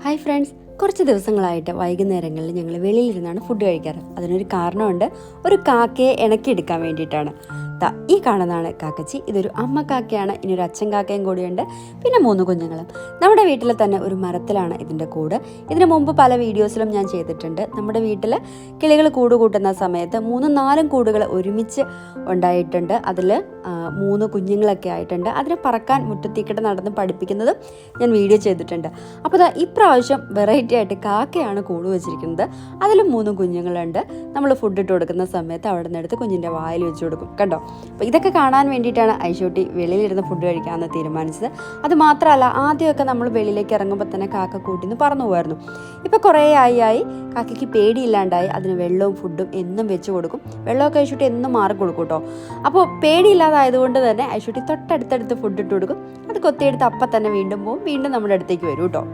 Hi friends, കുറച്ച് ദിവസങ്ങളായിട്ട് വൈകുന്നേരങ്ങളിൽ ഞങ്ങൾ വെളിയിലിരുന്നാണ് ഫുഡ് കഴിക്കാറ്. അതിനൊരു കാരണമുണ്ട്. ഒരു കാക്കയെ ഇണക്കിയെടുക്കാൻ വേണ്ടിയിട്ടാണ്. ഈ കാണുന്നതാണ് കാക്കച്ചി. ഇതൊരു അമ്മ കാക്കയാണ്. ഇനി ഒരു അച്ഛൻ കാക്കയും കൂടിയുണ്ട്, പിന്നെ 3 കുഞ്ഞുങ്ങളും. നമ്മുടെ വീട്ടിൽ തന്നെ ഒരു മരത്തിലാണ് ഇതിൻ്റെ കൂട്. ഇതിനു മുമ്പ് പല വീഡിയോസിലും ഞാൻ ചെയ്തിട്ടുണ്ട്. നമ്മുടെ വീട്ടിൽ കിളികൾ കൂട് കൂട്ടുന്ന സമയത്ത് 3-4 കൂടുകൾ ഒരുമിച്ച് ഉണ്ടായിട്ടുണ്ട്. അതിൽ 3 കുഞ്ഞുങ്ങളൊക്കെ ആയിട്ടുണ്ട്. അതിനെ പറക്കാൻ മുറ്റത്തേക്കിട്ട് നടന്ന് പഠിപ്പിക്കുന്നതും ഞാൻ വീഡിയോ ചെയ്തിട്ടുണ്ട്. അപ്പോൾ ഇപ്രാവശ്യം വെറൈറ്റി ആയിട്ട് കാക്കയാണ് കൂട് വെച്ചിരിക്കുന്നത്. അതിലും 3 കുഞ്ഞുങ്ങളുണ്ട്. നമ്മൾ ഫുഡ് ഇട്ട് കൊടുക്കുന്ന സമയത്ത് അവിടെ നിന്ന് എടുത്ത് കുഞ്ഞിൻ്റെ വായിൽ വെച്ച് കൊടുക്കും. കണ്ടോ? അപ്പോൾ ഇതൊക്കെ കാണാൻ വേണ്ടിയിട്ടാണ് ഐശൂട്ടി വെളിയിലിരുന്ന് ഫുഡ് കഴിക്കാമെന്ന് തീരുമാനിച്ചത്. അത് മാത്രമല്ല, ആദ്യമൊക്കെ നമ്മൾ വെളിയിലേക്ക് ഇറങ്ങുമ്പോൾ തന്നെ കാക്ക കൂട്ടിന്ന് പറന്നു പോകായിരുന്നു. ഇപ്പോൾ കുറേ ആയി കാക്കയ്ക്ക് പേടിയില്ലാണ്ടായി. അതിന് വെള്ളവും ഫുഡും എന്നും വെച്ച് കൊടുക്കും. വെള്ളമൊക്കെ ഐശൂട്ടി എന്നും മാറി കൊടുക്കും കേട്ടോ. അപ്പോൾ പേടിയില്ലാതായതുകൊണ്ട് തന്നെ ഐശൂട്ടി തൊട്ടടുത്തടുത്ത് ഫുഡ് ഇട്ട് കൊടുക്കും. അത് കൊത്തിയെടുത്ത് അപ്പം തന്നെ വീണ്ടും പോകും. വീണ്ടും നമ്മുടെ അടുത്തേക്ക് വരും കേട്ടോ.